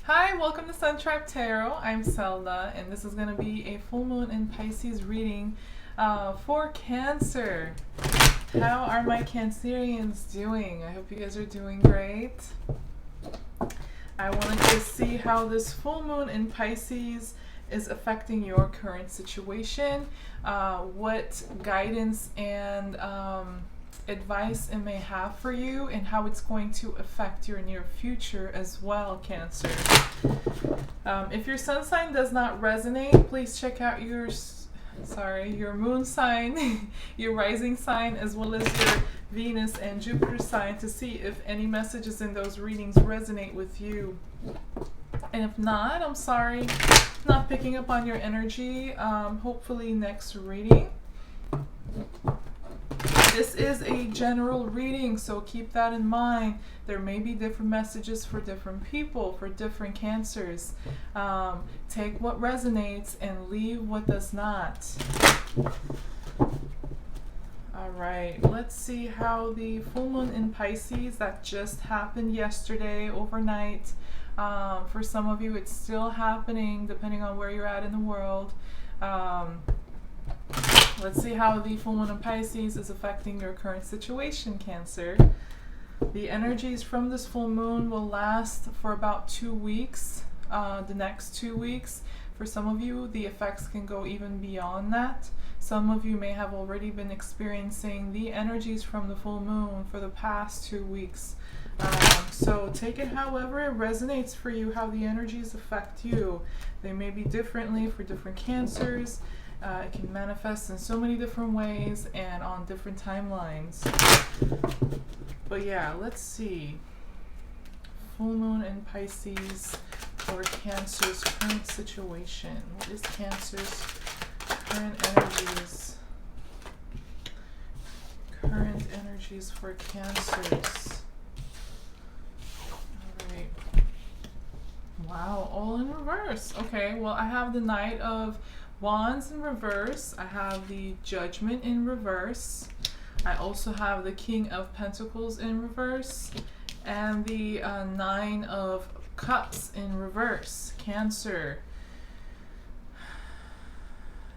Hi, welcome to Sun Tribe Tarot. I'm Selda, and this is going to be a full moon in Pisces reading for Cancer. How are my Cancerians doing? I hope you guys are doing great. I wanted to see how this full moon in Pisces is affecting your current situation, what guidance and advice it may have for you, and how it's going to affect your near future as well, Cancer. If your sun sign does not resonate, please check out your moon sign, your rising sign, as well as your Venus and Jupiter sign to see if any messages in those readings resonate with you. And if not, I'm sorry, not picking up on your energy. Hopefully next reading. This is a general reading, so keep that in mind. There may be different messages for different people, for different Cancers. Take what resonates and leave what does not. Alright, let's see how the full moon in Pisces that just happened yesterday, overnight. For some of you, it's still happening, depending on where you're at in the world. Let's see how the full moon in Pisces is affecting your current situation, Cancer. The energies from this full moon will last for about 2 weeks, the next 2 weeks. For some of you, the effects can go even beyond that. Some of you may have already been experiencing the energies from the full moon for the past 2 weeks. So take it however it resonates for you, how the energies affect you. They may be differently for different Cancers. It can manifest in so many different ways and on different timelines. But yeah, let's see. Full moon in Pisces for Cancer's current situation. What is Cancer's current energies? Current energies for Cancers. Alright. Wow, all in reverse. Okay, well, I have the Knight of Wands in reverse. I have the Judgment in reverse. I also have the King of Pentacles in reverse. And the Nine of Cups in reverse. Cancer.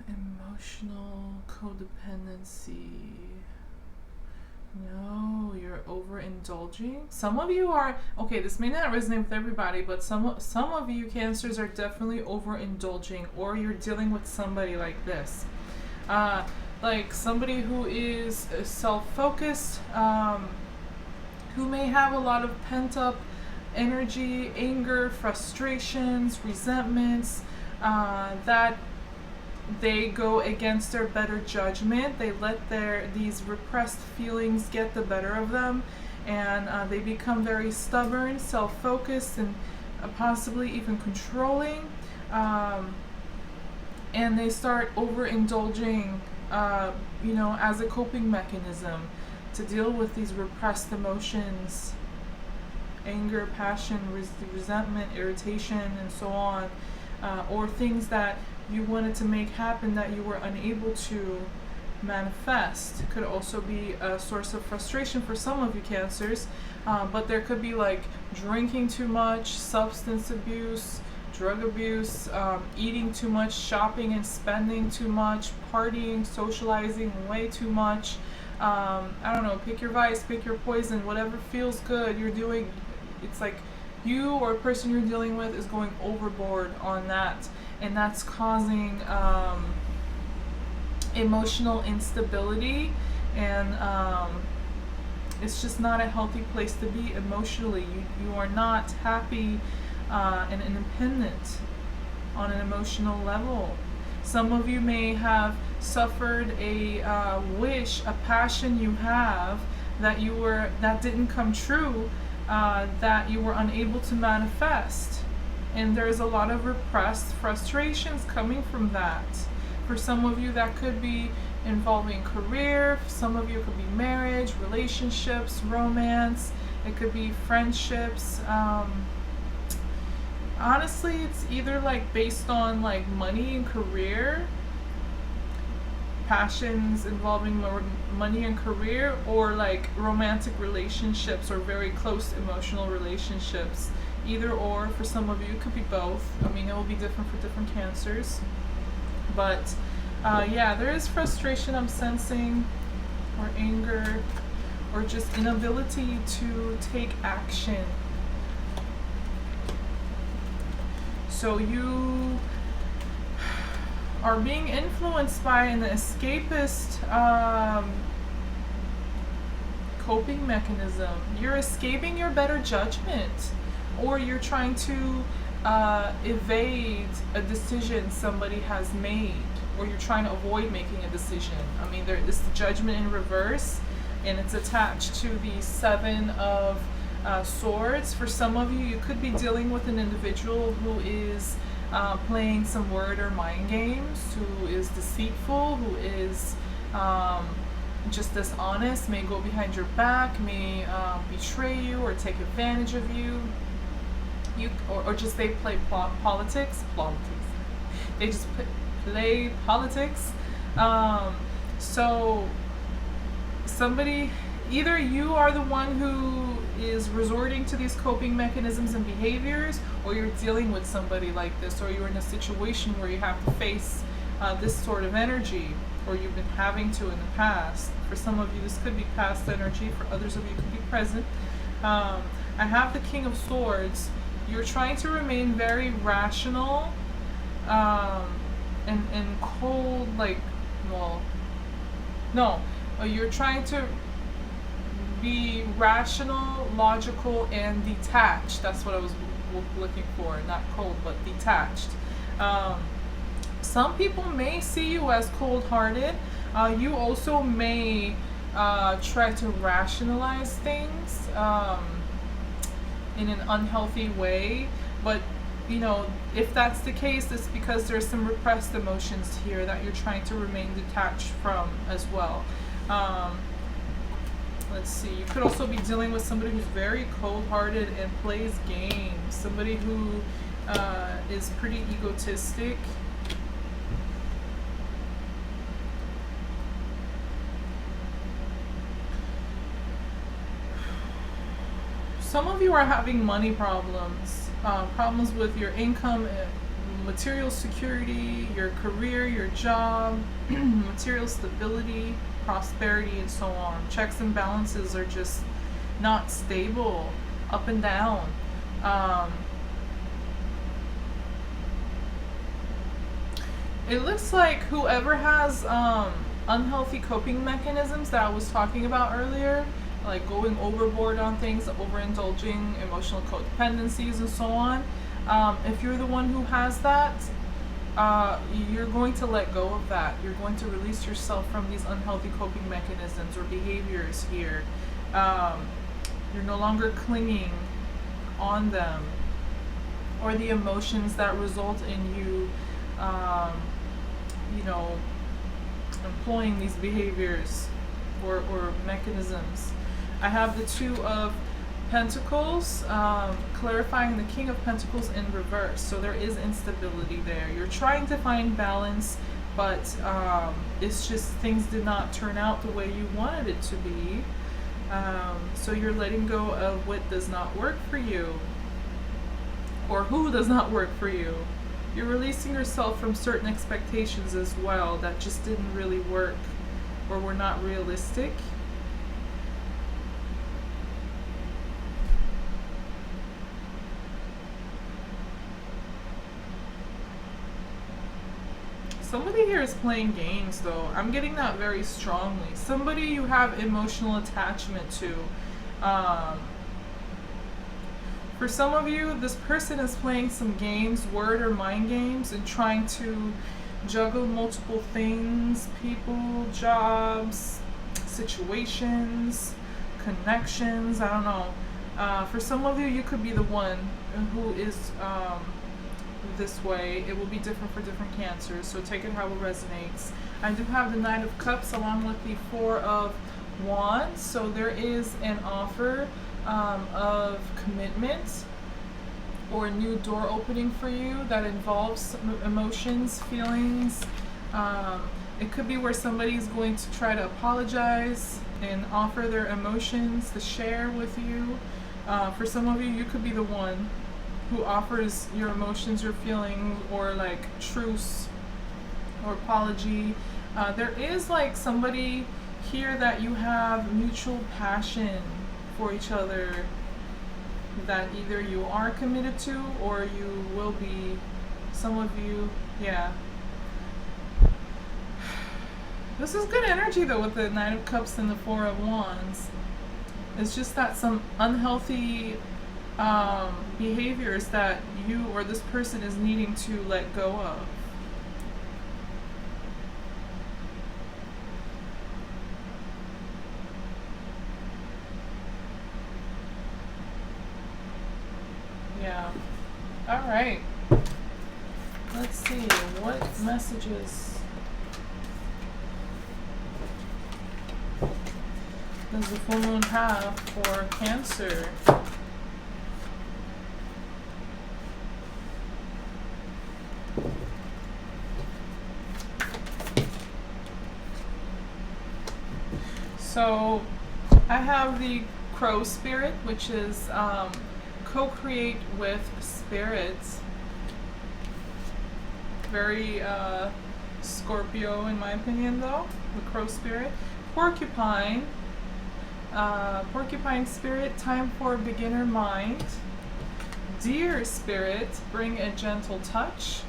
Emotional codependency. No, you're overindulging. Some of you are, okay, this may not resonate with everybody, but some of you Cancers are definitely overindulging, or you're dealing with somebody like this. Like somebody who is self-focused, who may have a lot of pent-up energy, anger, frustrations, resentments, that they go against their better judgment. They let these repressed feelings get the better of them, and they become very stubborn, self-focused, and possibly even controlling. And they start overindulging, as a coping mechanism to deal with these repressed emotions, anger, passion, resentment, irritation, and so on, or things that you wanted to make happen that you were unable to manifest. Could also be a source of frustration for some of you Cancers, but there could be like drinking too much, substance abuse, drug abuse, eating too much, shopping and spending too much, partying, socializing way too much. I don't know, pick your vice, pick your poison, whatever feels good you're doing. It's like you or a person you're dealing with is going overboard on that, and that's causing emotional instability, and it's just not a healthy place to be emotionally. You are not happy and independent on an emotional level. Some of you may have suffered a wish, a passion you have that didn't come true, that you were unable to manifest. And there's a lot of repressed frustrations coming from that. For some of you, that could be involving career. For some of you, it could be marriage, relationships, romance. It could be friendships. Honestly, it's either like based on like money and career, passions involving money and career, or like romantic relationships or very close emotional relationships. either or. For some of you, it could be both. I mean, it will be different for different cancers. But yeah, there is frustration I'm sensing, or anger, or just inability to take action. So you are being influenced by an escapist coping mechanism. You're escaping your better judgment, or you're trying to evade a decision somebody has made, or you're trying to avoid making a decision. I mean, this is the Judgment in reverse, and it's attached to the Seven of Swords. For some of you, you could be dealing with an individual who is playing some word or mind games, who is deceitful, who is just dishonest, may go behind your back, may betray you or take advantage of you. Or just they play politics. They just play politics. So somebody, either you are the one who is resorting to these coping mechanisms and behaviors, or you're dealing with somebody like this, or you're in a situation where you have to face this sort of energy, or you've been having to in the past. For some of you, this could be past energy. For others of you, it could be present. I have the King of Swords. You're trying to remain very rational and cold, you're trying to be rational, logical, and detached. That's what I was looking for. Not cold, but detached. Some people may see you as cold-hearted. You also may try to rationalize things in an unhealthy way, but if that's the case, it's because there's some repressed emotions here that you're trying to remain detached from as well. Let's see, you could also be dealing with somebody who's very cold-hearted and plays games, somebody who is pretty egotistic. Some of you are having money problems, problems with your income, material security, your career, your job, material stability, prosperity, and so on. Checks and balances are just not stable, up and down. It looks like whoever has unhealthy coping mechanisms that I was talking about earlier, like going overboard on things, overindulging, emotional codependencies, and so on. If you're the one who has that, you're going to let go of that. You're going to release yourself from these unhealthy coping mechanisms or behaviors here. You're no longer clinging on them, or the emotions that result in you, employing these behaviors or mechanisms. I have the Two of Pentacles, clarifying the King of Pentacles in reverse. So there is instability there. You're trying to find balance, but it's just things did not turn out the way you wanted it to be. So you're letting go of what does not work for you, or who does not work for you. You're releasing yourself from certain expectations as well that just didn't really work or were not realistic. Somebody here is playing games, though. I'm getting that very strongly. Somebody you have emotional attachment to. For some of you, this person is playing some games, word or mind games, and trying to juggle multiple things, people, jobs, situations, connections, I don't know. For some of you, you could be the one who is this way. It will be different for different cancers, so take it how it resonates. I do have the Knight of Cups along with the Four of Wands, so there is an offer of commitment or a new door opening for you that involves emotions, feelings. It could be where somebody is going to try to apologize and offer their emotions to share with you. For some of you, you could be the one who offers your emotions, your feelings, or like truce or apology. There is like somebody here that you have mutual passion for each other, that either you are committed to or you will be. Some of you, yeah. This is good energy though with the Knight of Cups and the Four of Wands. It's just that some unhealthy behaviors that you or this person is needing to let go of. Yeah. All right. Let's see what messages does the full moon have for Cancer? So I have the Crow Spirit, which is co-create with spirits. Very Scorpio in my opinion though, the Crow Spirit. Porcupine. Porcupine Spirit, time for beginner mind. Deer Spirit, bring a gentle touch.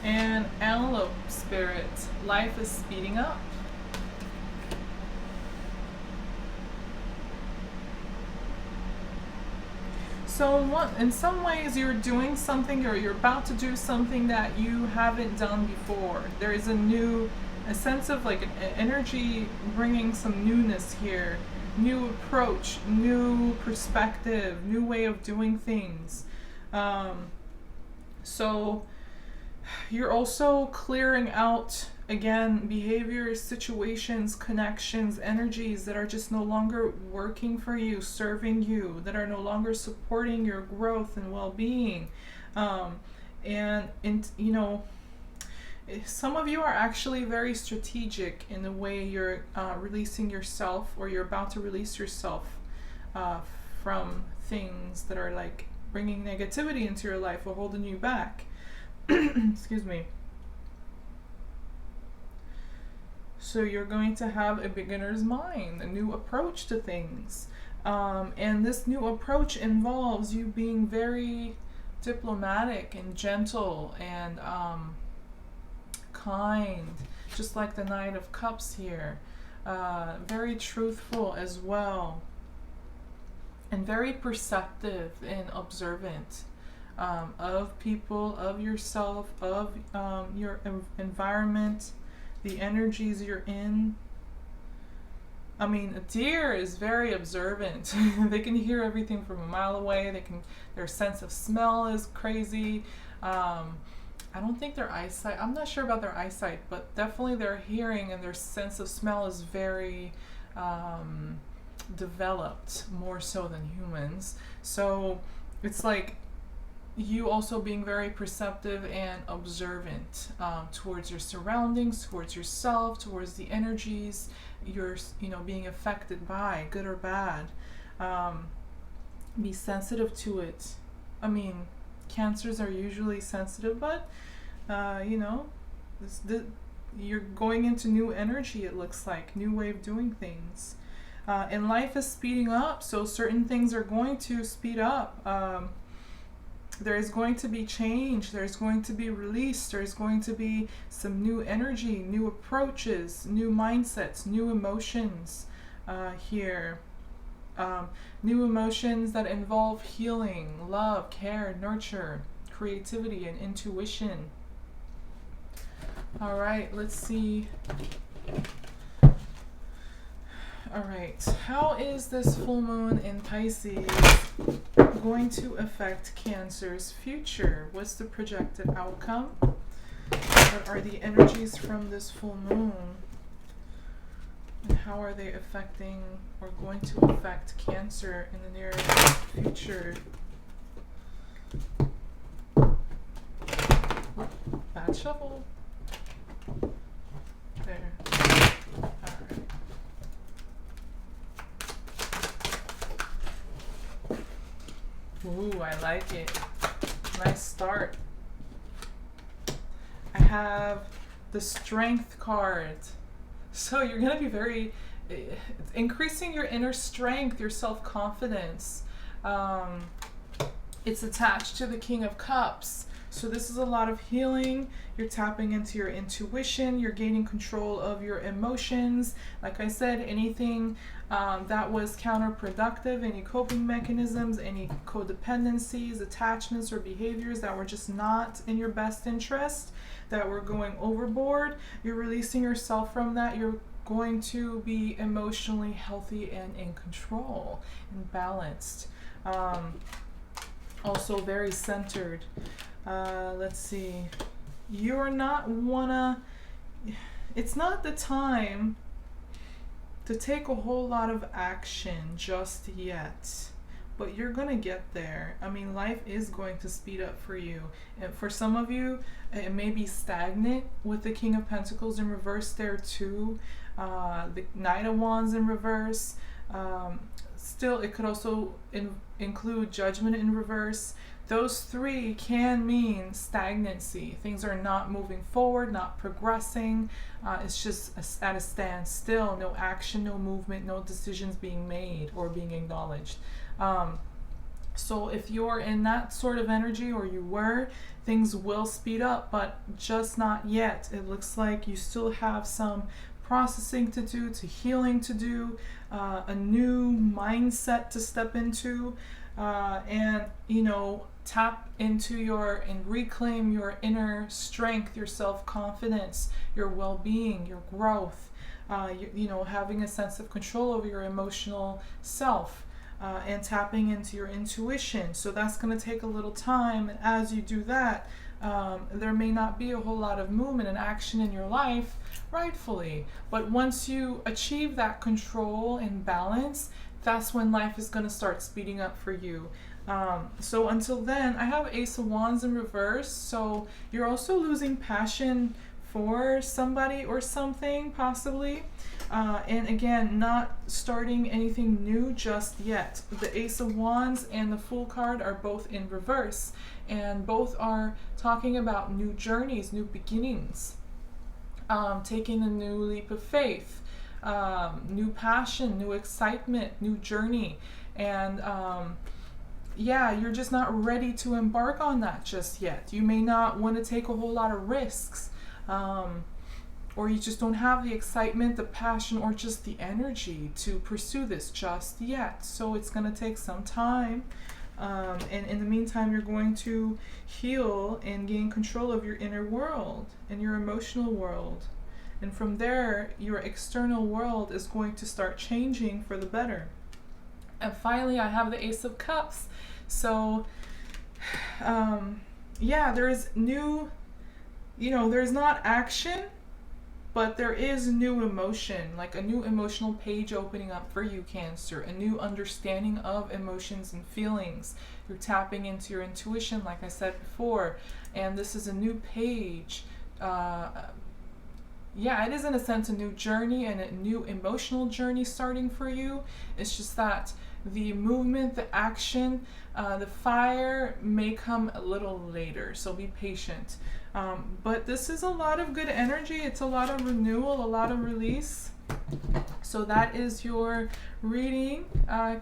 And Antelope Spirit, life is speeding up. So in some ways you're doing something, or you're about to do something that you haven't done before. There is a sense of like an energy bringing some newness here. New approach, new perspective, new way of doing things. So you're also clearing out, again, behaviors, situations, connections, energies that are just no longer working for you, serving you, that are no longer supporting your growth and well-being. You know, some of you are actually very strategic in the way you're releasing yourself, or you're about to release yourself from things that are like bringing negativity into your life or holding you back. Excuse me. So you're going to have a beginner's mind, a new approach to things. And this new approach involves you being very diplomatic and gentle and kind, just like the Knight of Cups here. Very truthful as well. And very perceptive and observant of people, of yourself, of your environment, the energies you're in. I mean, a deer is very observant. They can hear everything from a mile away. Their sense of smell is crazy. I don't think their eyesight, I'm not sure about their eyesight, but definitely their hearing and their sense of smell is very developed, more so than humans. So it's like you also being very perceptive and observant towards your surroundings, towards yourself, towards the energies you're being affected by, good or bad. Be sensitive to it. I mean, Cancers are usually sensitive, but you're going into new energy, it looks like, new way of doing things. And life is speeding up, so certain things are going to speed up. There is going to be change, there's going to be release, there's going to be some new energy, new approaches, new mindsets, new emotions here. New emotions that involve healing, love, care, nurture, creativity, and intuition. All right, let's see. All right, how is this full moon in Pisces going to affect Cancer's future? What's the projected outcome? What are the energies from this full moon? And how are they affecting or going to affect Cancer in the near future? Bad shuffle. There. Alright. Ooh, I like it. Nice start. I have the Strength card. So you're going to be very, increasing your inner strength, your self-confidence. It's attached to the King of Cups. So this is a lot of healing. You're tapping into your intuition. You're gaining control of your emotions. Like I said, anything that was counterproductive, any coping mechanisms, any codependencies, attachments, or behaviors that were just not in your best interest, that were going overboard, you're releasing yourself from that. You're going to be emotionally healthy and in control and balanced. Also very centered. Let's see. You're not it's not the time to take a whole lot of action just yet, but you're gonna get there. I mean, life is going to speed up for you. And for some of you, it may be stagnant with the King of Pentacles in reverse there too. The Knight of Wands in reverse. Still, it could also include Judgment in reverse. Those three can mean stagnancy. Things are not moving forward, not progressing. It's just at a standstill. No action, no movement, no decisions being made or being acknowledged. So if you're in that sort of energy, or you were, things will speed up, but just not yet. It looks like you still have some processing to do, to healing to do, a new mindset to step into, and, you know, tap into and reclaim your inner strength, your self-confidence, your well-being, your growth, you know, having a sense of control over your emotional self, and tapping into your intuition. So that's going to take a little time, and as you do that, there may not be a whole lot of movement and action in your life, rightfully, but once you achieve that control and balance, that's when life is going to start speeding up for you. So until then, I have Ace of Wands in reverse, so you're also losing passion for somebody or something, possibly, and again, not starting anything new just yet. The Ace of Wands and the Fool card are both in reverse, and both are talking about new journeys, new beginnings, taking a new leap of faith, new passion, new excitement, new journey, and yeah, you're just not ready to embark on that just yet. You may not want to take a whole lot of risks, or you just don't have the excitement, the passion, or just the energy to pursue this just yet. So it's going to take some time, and in the meantime, you're going to heal and gain control of your inner world and your emotional world. And from there, your external world is going to start changing for the better. And finally, I have the Ace of Cups. So, yeah, there's new, you know, there's not action, but there is new emotion, like a new emotional page opening up for you, Cancer, a new understanding of emotions and feelings. You're tapping into your intuition, like I said before, and this is a new page. Yeah, it is in a sense a new journey and a new emotional journey starting for you. It's just that the movement, the action, the fire may come a little later, so be patient. But this is a lot of good energy. It's a lot of renewal, a lot of release. So that is your reading,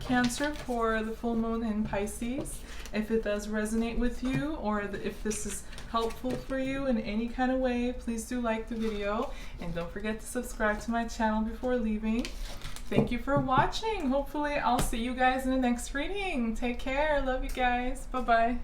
Cancer, for the full moon in Pisces. If it does resonate with you, or if this is helpful for you in any kind of way, please do like the video, and don't forget to subscribe to my channel before leaving. Thank you for watching. Hopefully I'll see you guys in the next reading. Take care. Love you guys. Bye-bye.